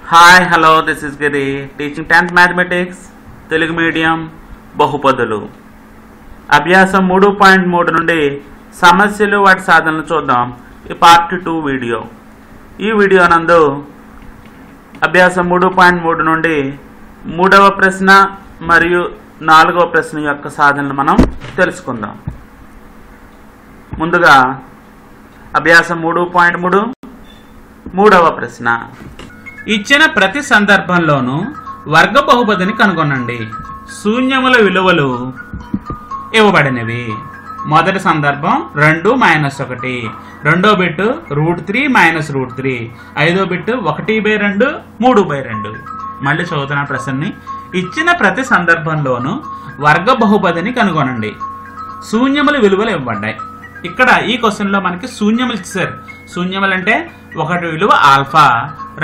Hi hello this is Giri teaching 10th mathematics Telugu medium బహుపదులు అభ్యాసం 3.3 నుండి సమస్యలు వాటి సాధనలు చూద్దాం. ఈ పార్ట్ 2 వీడియో. ఈ వీడియో నందు అభ్యాసం 3.3 నుండి 3వ ప్రశ్న మరియు 4వ ప్రశ్న యొక్క సాధనలు మనం తెలుసుకుందాం. ముందుగా అభ్యాసం 3.3 3వ ప్రశ్న. ఇచ్చిన ప్రతి సందర్భంలోనూ వర్గ బహుపదిని కనుగొనండి. శూన్యముల విలువలు ఇవ్వబడినవి. మొదటి సందర్భం 2 - 1, రెండో బిట్ √3 - √3, ఐదో బిట్ 1/2 3/2. మళ్ళీ చదువుతున్న ప్రశ్నని. ఇచ్చిన ప్రతి సందర్భంలోనూ వర్గ బహుపదిని కనుగొనండి. శూన్యముల విలువలు ఇవ్వబడ్డాయి. ఇక్కడ ఈ క్వశ్చన్లో మనకి శూన్యములు ఇచ్చారు. శూన్యములు అంటే ఒకటి విలువ ఆల్ఫా,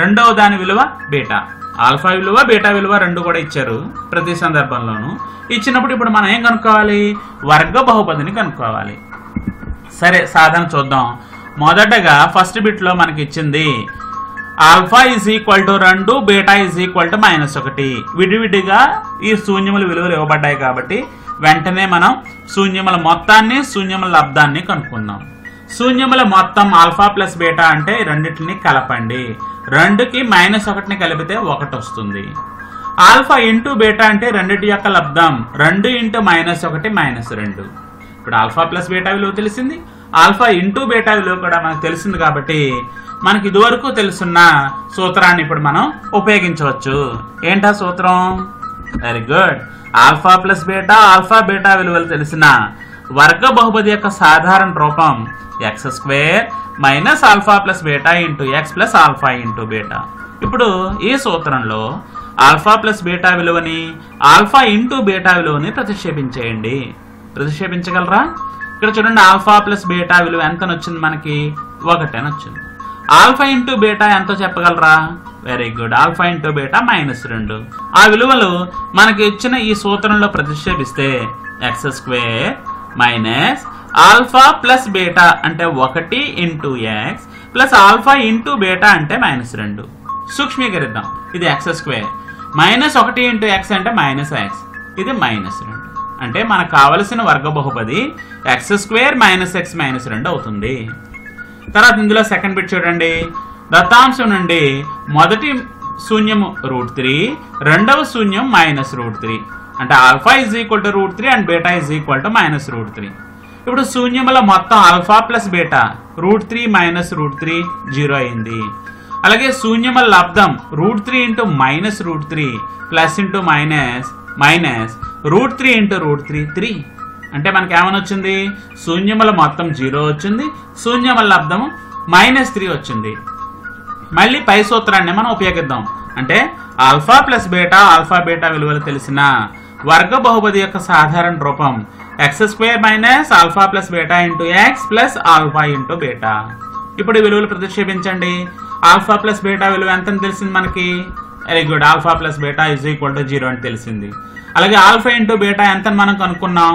రెండవ దాని విలువ బీటా. ఆల్ఫా విలువ బీటా విలువ రెండు కూడా ఇచ్చారు ప్రతి సందర్భంలోనూ. ఇచ్చినప్పుడు ఇప్పుడు మనం ఏం కనుక్కోవాలి? వర్గ బహుపదిని కనుక్కోవాలి. సరే, సాధన చూద్దాం. మొదటగా ఫస్ట్ బిట్లో మనకి ఇచ్చింది ఆల్ఫా = 2, బీటా = -1. విడివిడిగా ఈ శూన్యముల విలువలు ఇవ్వబడ్డాయి కాబట్టి వెంటనే మనం శూన్యముల మొత్తాన్ని శూన్యముల లబ్ధాన్ని కనుక్కుందాం. శూన్యముల మొత్తం ఆల్ఫా ప్లస్ బీటా అంటే రెండింటిని కలపండి. 2కి -1ని కలిపితే 1 వస్తుంది. ఆల్ఫా ఇంటూ బీటా అంటే రెండింటి యొక్క లబ్ధం 2 × -1 -2. ఇప్పుడు ఆల్ఫా ప్లస్ బీటా విలువ తెలిసింది, ఆల్ఫా ఇంటూ బీటా విలువ కూడా మనకు తెలిసింది కాబట్టి మనకి ఇదివరకు తెలుసున్న సూత్రాన్ని ఇప్పుడు మనం ఉపయోగించవచ్చు. ఏంటా సూత్రం? Very good. Alpha plus beta, alpha beta విలువలు తెలిసిన వర్గ బహుపది యొక్క సాధారణ రూపం x² - alpha plus beta × x + alpha × beta. ఇప్పుడు ఈ సూత్రంలో ఆల్ఫా ప్లస్ బీటా విలువని ఆల్ఫా ఇంటూ బీటా విలువని ప్రతిక్షేపించేయండి. ప్రతిక్షేపించగలరా? ఇక్కడ చూడండి, ఆల్ఫా ప్లస్ బీటా విలువ ఎంత వచ్చింది? మనకి 1 అని వచ్చింది. ఆల్ఫా ఇంటూ బీటా ఎంతో చెప్పగలరా? Very good. Alpha into beta -2. ఆ విలువలు మనకి ఇచ్చిన ఈ సూత్రంలో ప్రతిక్షేపిస్తే x² - ఆల్ఫా ప్లస్ బీటా అంటే 1 × x + ఆల్ఫా ఇంటూ బీటా అంటే -2. సూక్ష్మీకరిద్దాం. ఇది x² -1 × x అంటే -x, ఇది -2. అంటే మనకు కావలసిన వర్గ బహుపది x² - x -2 అవుతుంది. తర్వాత ఇందులో సెకండ్ బిట్ చూడండి. దత్తాంశం నుండి మొదటి శూన్యము √3, రెండవ శూన్యం -√3. అంటే ఆల్ఫా √3 అండ్ బీటా -√3. ఇప్పుడు శూన్యముల మొత్తం ఆల్ఫా ప్లస్ బీటా √3 - √3 0 అయింది. అలాగే శూన్యముల లబ్ధం √3 × -√3 ప్లస్ × మైనస్ √3 × √3 3. అంటే మనకి ఏమని వచ్చింది? శూన్యముల మొత్తం 0 వచ్చింది, శూన్యముల లబ్ధము -3 వచ్చింది. మళ్ళీ పై సూత్రాన్ని మనం ఉపయోగిద్దాం. అంటే alpha plus beta, alpha beta విలువలు తెలిసిన వర్గ బహుపది యొక్క సాధారణ రూపం x² - alpha plus beta × x + alpha × beta. ఇప్పుడు ఈ విలువలు ప్రతిక్షేపించండి. ఆల్ఫా ప్లస్ బీటా విలువ ఎంత అని తెలిసింది మనకి? Very good. Alpha plus beta = 0 అని తెలిసింది. అలాగే ఆల్ఫా ఇంటూ బీటా ఎంత అని మనం కనుక్కున్నాం?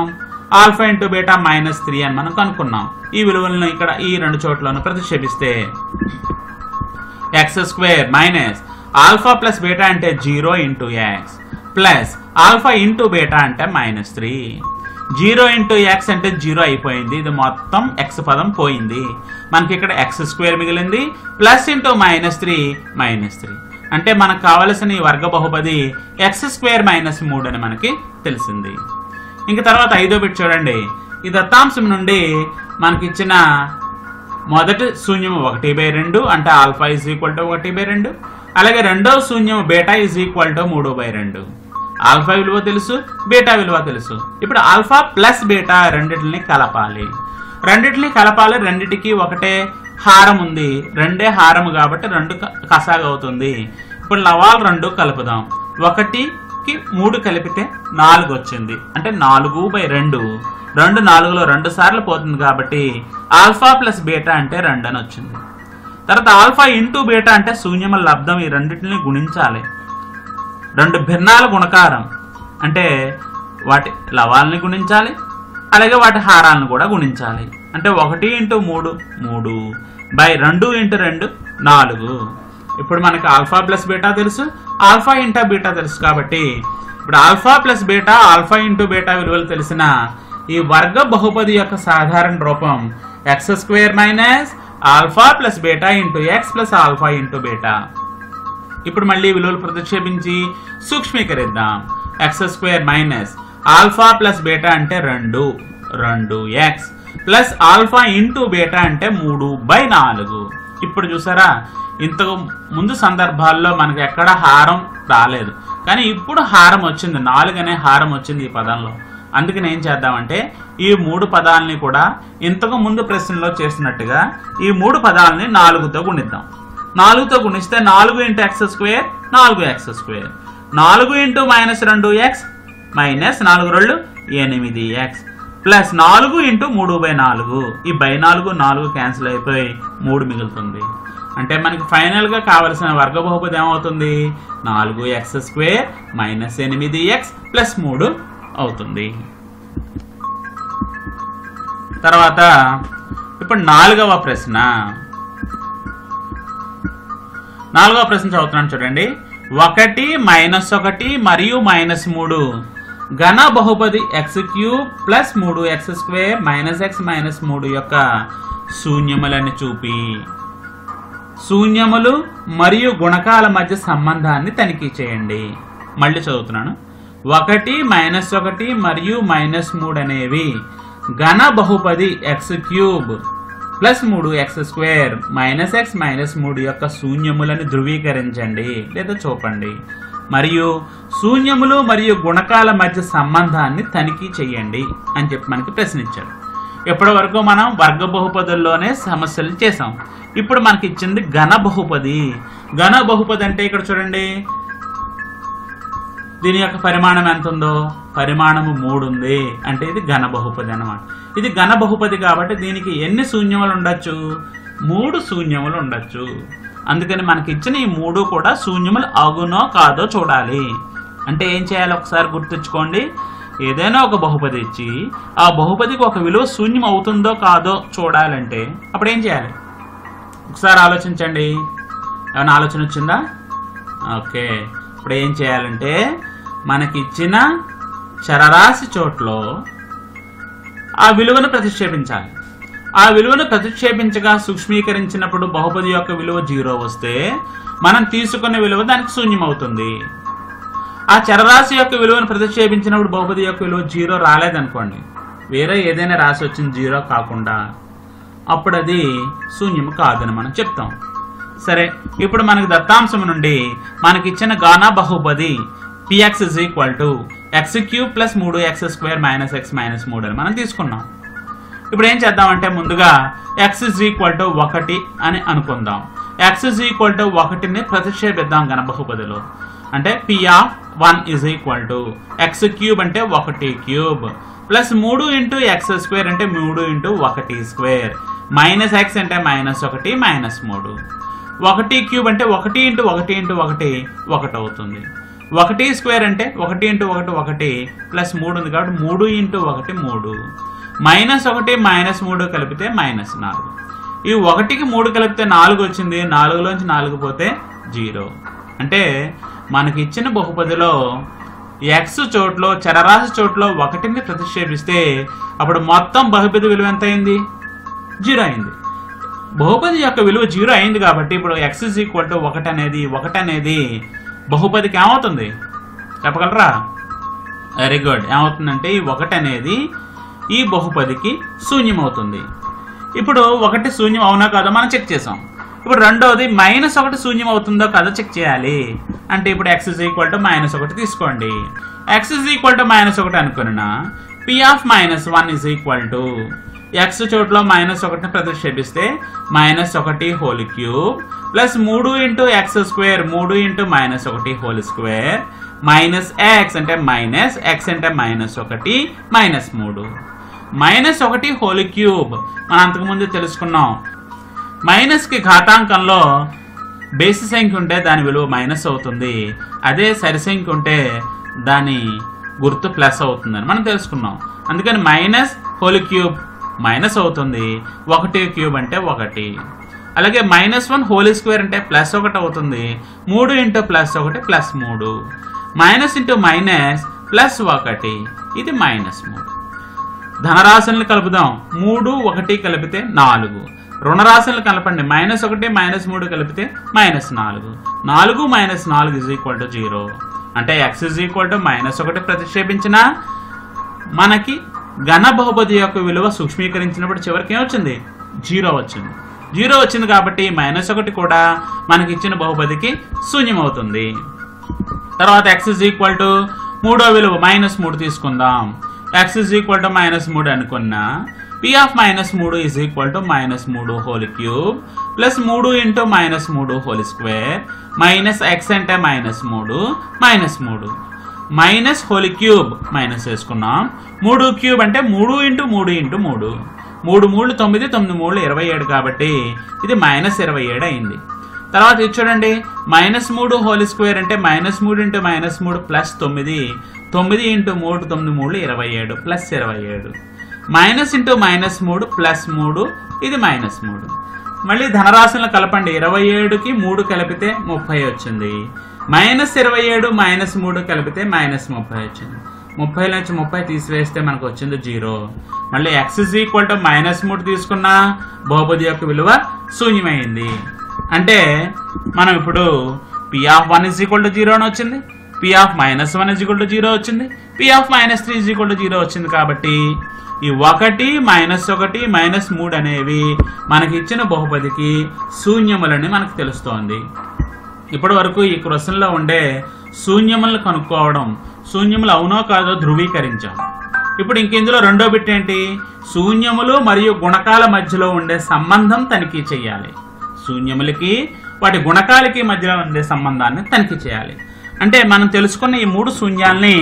ఆల్ఫా ఇంటూ బీటా -3 అని మనం కనుక్కున్నాం. ఈ విలువలను ఇక్కడ ఈ రెండు చోట్లను ప్రతిక్షేపిస్తే x² - ఆల్ఫా ప్లస్ బీటా అంటే 0 × x plus alpha into beta అంటే -3. 0 × x అంటే 0 అయిపోయింది. ఇది మొత్తం x పదం పోయింది. మనకి ఇక్కడ x² మిగిలింది, ప్లస్ × -3 అంటే మనకు కావలసిన ఈ వర్గ బహుపది x² - 3 అని మనకి తెలిసింది. ఇంక తర్వాత ఐదో బిట్ చూడండి. ఈ దత్తాంశం నుండి మనకి ఇచ్చిన మొదటి శూన్యము 1/2 అంటే ఆల్ఫా = 1/2. అలాగే రెండవ శూన్యము బీటా = 3/2. ఆల్ఫా విలువ తెలుసు, బీటా విలువ తెలుసు. ఇప్పుడు ఆల్ఫా ప్లస్ బీటా రెండింటిని కలపాలి. రెండింటికి ఒకటే హారం ఉంది. 2 హారము కాబట్టి 2 కసాగా అవుతుంది. ఇప్పుడు లవాలు 2 కలుపుదాం. 1కి 3 కలిపితే 4 వచ్చింది. అంటే 4/2. 2 4లో 2 సార్లు పోతుంది కాబట్టి ఆల్ఫా ప్లస్ బీటా అంటే 2 అని వచ్చింది. తర్వాత ఆల్ఫా ఇంటూ బీటా అంటే శూన్యముల లబ్ధం ఈ రెండింటిని గుణించాలి. 2 భిన్నాల గుణకారం అంటే వాటి లవాల్ని గుణించాలి, అలాగే వాటి హారాలను కూడా గుణించాలి. అంటే 1 × 3 3 /2 × 2 4. ఇప్పుడు మనకి ఆల్ఫా ప్లస్ బీటా తెలుసు, ఆల్ఫా ఇంటూ బీటా తెలుసు. కాబట్టి ఇప్పుడు alpha plus beta, alpha into beta విలువలు తెలిసిన ఈ వర్గ బహుపది యొక్క సాధారణ రూపం x square minus alpha plus beta into x plus alpha into beta. ఇప్పుడు మళ్ళీ విలువలు ప్రతిక్షేపించి సూక్ష్మీకరిద్దాం. X square minus alpha plus beta అంటే 2x plus alpha into beta అంటే 3/4. ఇప్పుడు చూసారా, ఇంతకు ముందు సందర్భాల్లో మనకి ఎక్కడ హారం రాలేదు, కానీ ఇప్పుడు హారం వచ్చింది. 4 అనే హారం వచ్చింది ఈ పదంలో. అందుకని ఏం చేద్దామంటే ఈ 3 పదాలని కూడా ఇంతకు ముందు ప్రశ్నలో చేసినట్టుగా ఈ 3 పదాలని 4తో గుణిద్దాం. 4తో గుణిస్తే 4 into X square 4x square, 4 into -2x minus 4 2 8x plus 4 into 3/4. ఈ 4 క్యాన్సిల్ అయిపోయి 3 మిగులుతుంది. అంటే మనకి ఫైనల్గా కావలసిన వర్గ బహుపది ఏమవుతుంది? 4x square minus 8x plus 3 అవుతుంది. తర్వాత ఇప్పుడు 4వ ప్రశ్న చదువుతున్నాను చూడండి. 1 -1 మరియు -3 ఘన బహుపది x³ plus 3x square minus x minus 3 యొక్క శూన్యములను చూపి శూన్యములు మరియు గుణకాల మధ్య సంబంధాన్ని తనిఖీ చేయండి. మళ్ళీ చదువుతున్నాను. 1 -1 మరియు -3 అనేవి ఘన బహుపది x³ plus 3x square minus x minus 3 యొక్క శూన్యములను ధృవీకరించండి లేదా చూపండి, మరియు శూన్యములు మరియు గుణకాల మధ్య సంబంధాన్ని తనిఖీ చేయండి అని చెప్పి మనకి ప్రశ్న ఇచ్చారు. ఇప్పటి వరకు మనం వర్గ బహుపదుల్లోనే సమస్యలు చేసాం. ఇప్పుడు మనకి ఇచ్చింది ఘన బహుపది. ఘన బహుపది అంటే ఇక్కడ చూడండి, దీని యొక్క పరిమాణం ఎంత ఉందో, పరిమాణము 3 ఉంది. అంటే ఇది ఘన బహుపది అన్నమాట. ఇది ఘన బహుపది కాబట్టి దీనికి ఎన్ని శూన్యములు ఉండొచ్చు? 3 శూన్యములు ఉండొచ్చు. అందుకని మనకి ఇచ్చిన ఈ 3 కూడా శూన్యములు అగునో కాదో చూడాలి. అంటే ఏం చేయాలి ఒకసారి గుర్తుంచుకోండి. ఏదైనా ఒక బహుపది ఇచ్చి ఆ బహుపదికి ఒక విలువ శూన్యం అవుతుందో కాదో చూడాలంటే అప్పుడు ఏం చేయాలి ఒకసారి ఆలోచించండి. ఏమైనా ఆలోచన వచ్చిందా? ఓకే, ఇప్పుడు ఏం చేయాలంటే మనకి ఇచ్చిన చరరాశి చోట్లో ఆ విలువను ప్రతిక్షేపించాలి. ఆ విలువను ప్రతిక్షేపించగా సూక్ష్మీకరించినప్పుడు బహుపది యొక్క విలువ 0 వస్తే మనం తీసుకున్న విలువ దానికి శూన్యం అవుతుంది. ఆ చరరాశి యొక్క విలువను ప్రతిక్షేపించినప్పుడు బహుపది యొక్క విలువ 0 రాలేదనుకోండి, వేరే ఏదైనా రాశి వచ్చింది 0 కాకుండా, అప్పుడు అది శూన్యం కాదని మనం చెప్తాం. సరే, ఇప్పుడు మనకి దత్తాంశం నుండి మనకి ఇచ్చిన ఘన బహుపది px = x³ plus 3x square minus x minus 3 అని మనం తీసుకున్నాం. ఇప్పుడు ఏం చేద్దామంటే ముందుగా x = 1 అని అనుకుందాం. x = 1ని ప్రతిక్షేపిద్దాం ఘన బహుపదిలో. అంటే p(1) = x³ అంటే 1³ ప్లస్ 3 ఇంటూ x స్క్వేర్ అంటే 3 ఇంటూ 1 స్క్వేర్ మైనస్ x అంటే -1 మైనస్ 3. 1³ అంటే 1 ఇంటూ 1 ఇంటూ 1 1 అవుతుంది. 1 స్క్వేర్ అంటే 1 ఇంటూ 1 1 ప్లస్ 3 ఉంది కాబట్టి 3 ఇంటూ 1 3 -1 మైనస్ 3 కలిపితే -4. ఈ 1కి 3 కలిపితే 4 వచ్చింది. 4లోంచి 4 పోతే 0. అంటే మనకి ఇచ్చిన బహుపదిలో x చోట్లో చరరాశి చోట్లో 1ని ప్రతిక్షేపిస్తే అప్పుడు మొత్తం బహుపది విలువ ఎంత అయింది? 0 అయింది. బహుపది యొక్క విలువ 0 అయింది కాబట్టి ఇప్పుడు x = 1 అనేది బహుపదికి ఏమవుతుంది చెప్పగలరా? Very good. ఏమవుతుందంటే ఈ 1 అనేది ఈ బహుపదికి శూన్యం అవుతుంది. ఇప్పుడు 1 శూన్యం అవునా కాదో మనం చెక్ చేసాం. ఇప్పుడు రెండవది -1 శూన్యం అవుతుందో కాదో చెక్ చేయాలి. అంటే ఇప్పుడు x = -1 తీసుకోండి. x = -1 అనుకున్నా p(-1) x చోట్లో -1ని ప్రతిక్షేపిస్తే -1³ plus 3 into x square 3 into -1 whole square minus x అంటే మైనస్ x అంటే -1 మైనస్ 3 -1 హోల్ క్యూబ్ మనం అంతకుముందు తెలుసుకున్నాం. మైనస్కి ఘాతాంకంలో బేసి సంఖ్య ఉంటే దాని విలువ మైనస్ అవుతుంది, అదే సరి సంఖ్య ఉంటే దాని గుర్తు ప్లస్ అవుతుందని మనం తెలుసుకున్నాం. అందుకని -హోల్ క్యూబ్ మైనస్ అవుతుంది, 1³ అంటే 1. అలాగే -1 హోల్ స్క్వేర్ అంటే +1 అవుతుంది. 3 × +1 +3. మైనస్ ఇంటూ మైనస్ +1 ఇది -3. ధనరాశులను కలుపుదాం. 3 1 కలిపితే 4. రుణరాశులను కలపండి. -1 -3 కలిపితే -4. 4 - 4 0. అంటే x -1 ప్రతిక్షేపించిన మనకి ఘన బహుపది యొక్క విలువ సూక్ష్మీకరించినప్పుడు చివరికి ఏమొచ్చింది? 0 వచ్చింది. 0 వచ్చింది కాబట్టి -1 కూడా మనకి ఇచ్చిన బహుపదికి శూన్యం అవుతుంది. తర్వాత x మూడో విలువ -3 తీసుకుందాం. x -3 అనుకున్నా p of -3 is equal to -3 whole cube plus 3 into -3 whole square minus x అంటే -3 -3 మైనస్ హోల్ క్యూబ్ మైనస్ వేసుకున్నాం. 3 క్యూబ్ అంటే 3 × 3 × 3 3 3 9 9 3 27 కాబట్టి ఇది -27 అయింది. తర్వాత ఇది చూడండి -3 హోల్ స్క్వేర్ అంటే -3 × -3 plus 9 9 × 3 9 3 27 plus 27 minus into -3 plus 3 ఇది -3. మళ్ళీ ధనరాశులను కలపండి. 27కి 3 కలిపితే 30 వచ్చింది. -27 -3 కలిపితే -30 వచ్చింది. 30 నుంచి 30 తీసివేస్తే మనకు వచ్చింది 0. మళ్ళీ x -3 తీసుకున్న బహుపది యొక్క విలువ శూన్యమైంది. అంటే మనం ఇప్పుడు p of 1 0 అని వచ్చింది, p of -1 0 వచ్చింది, p of -3 0 వచ్చింది. కాబట్టి ఈ 1 -1 -3 అనేవి మనకి ఇచ్చిన బహుపదికి శూన్యములని మనకు తెలుస్తోంది. ఇప్పటి వరకు ఈ క్వశ్చన్లో ఉండే శూన్యములను కనుక్కోవడం, శూన్యములు అవునో కాదో ధృవీకరించాం. ఇప్పుడు ఇందులో రెండో బిట్ ఏంటి? శూన్యములు మరియు గుణకాల మధ్యలో ఉండే సంబంధం తనిఖీ చేయాలి. శూన్యములకి వాటి గుణకాలకి మధ్యలో ఉండే సంబంధాన్ని తనిఖీ చేయాలి. అంటే మనం తెలుసుకున్న ఈ 3 శూన్యాల్ని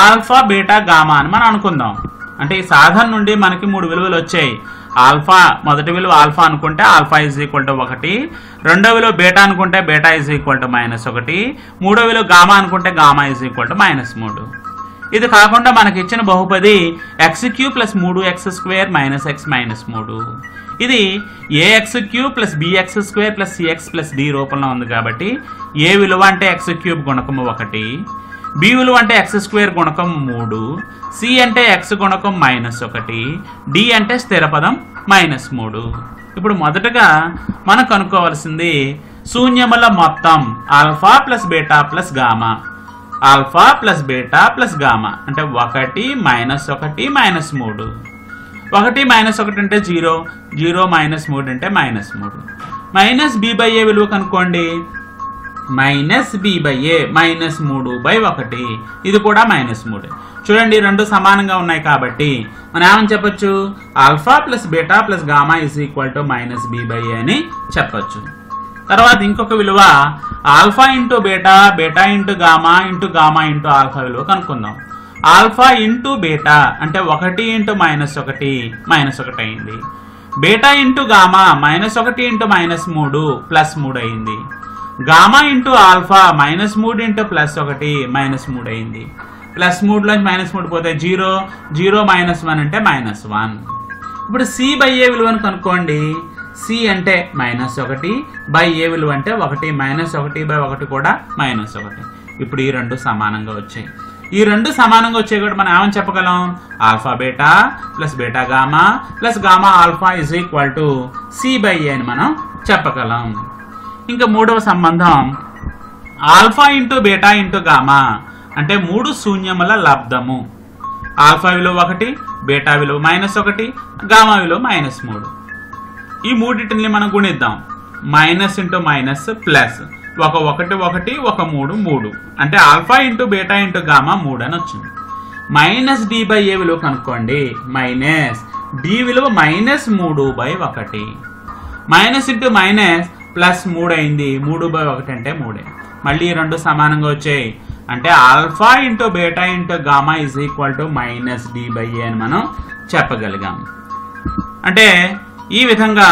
ఆల్ఫా బీటా గామా అని మనం అనుకుందాం. అంటే ఈ సాధన నుండి మనకి 3 విలువలు వచ్చాయి. ఆల్ఫా మొదటి విలువ ఆల్ఫా అనుకుంటే ఆల్ఫా =1, రెండో విలువ బీటా అనుకుంటే బీటా -1, మూడో విలువ గామా అనుకుంటే గామా -3. ఇది కాకుండా మనకి ఇచ్చిన బహుపది x³ + 3x² - x - 3. ఇది ax³ + bx² + cx + d రూపంలో ఉంది కాబట్టి a విలువ అంటే x³ గుణకం 1, b విలువ అంటే x² గుణకం 3, c అంటే x గుణకం -1, d అంటే స్థిర పదం -3. ఇప్పుడు మొదటగా మనం కనుక్కోవాల్సింది శూన్యముల మొత్తం alpha plus beta plus gamma. Alpha plus beta plus gamma అంటే 1 - 1 - 3. 1 - 1 అంటే 0, 0 - 3 అంటే -3. -b/a విలువ కనుక్కోండి. -b/a -3/1 ఇది కూడా -3. చూడండి రెండు సమానంగా ఉన్నాయి కాబట్టి మనం ఏమని చెప్పొచ్చు? Alpha plus beta plus gamma -b/a అని చెప్పొచ్చు. తర్వాత ఇంకొక విలువ alpha into beta, beta into gamma into gamma into alpha విలువ కనుక్కుందాం. ఆల్ఫా ఇంటూ బీటా అంటే 1 × -1 అయింది. బీటా ఇంటూ గామా -1 × -3 +3 అయింది. గామా ఇంటూ ఆల్ఫా -3 × +1 -3 అయింది. +3లోంచి -3 పోతే 0, 0 - 1 అంటే -1. ఇప్పుడు c/a విలువను కనుక్కోండి. c అంటే -1/a విలువ అంటే 1 -1/1 కూడా -1. ఇప్పుడు ఈ రెండు సమానంగా వచ్చాయి. ఈ రెండు సమానంగా వచ్చాయి కూడా మనం ఏమని చెప్పగలం? Alpha beta plus beta gamma plus gamma alpha c/a అని మనం చెప్పగలం. ఇంకా మూడవ సంబంధం alpha into beta into gamma అంటే 3 శూన్యముల లబ్ధము. ఆల్ఫా విలువ 1, బీటా విలువ -1, గామా విలువ -3. ఈ మూడింటిని మనం గుణిద్దాం. మైనస్ ఇంటూ మైనస్ ప్లస్ 1 1 1 1 3 3 అంటే alpha into beta into gamma 3 అని వచ్చింది. -d/a విలువ కనుక్కోండి. -d విలువ -3/1. మైనస్ ఇంటూ మైనస్ +3 అయింది. 3/1 అంటే 3. మళ్ళీ రెండు సమానంగా వచ్చాయి. అంటే alpha into beta into gamma -d/a అని మనం చెప్పగలిగాం. అంటే ఈ విధంగా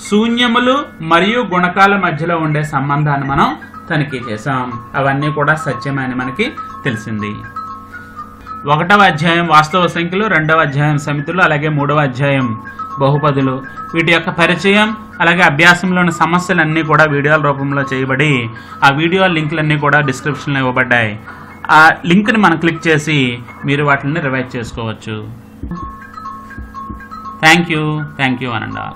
శూన్యములు మరియు గుణకాల మధ్యలో ఉండే సంబంధాన్ని మనం తనిఖీ చేసాం. అవన్నీ కూడా సత్యమని మనకి తెలిసింది. 1వ అధ్యాయం వాస్తవ సంఖ్యలు, 2వ అధ్యాయం సమితులు, అలాగే 3వ అధ్యాయం బహుపదులు. వీటి యొక్క పరిచయం అలాగే అభ్యాసంలోని సమస్యలన్నీ కూడా వీడియోల రూపంలో చేయబడి ఆ వీడియో లింకులన్నీ కూడా డిస్క్రిప్షన్లో ఇవ్వబడ్డాయి. ఆ లింక్ని మనం క్లిక్ చేసి మీరు వాటిని రివైజ్ చేసుకోవచ్చు. థ్యాంక్ యూ అనండి.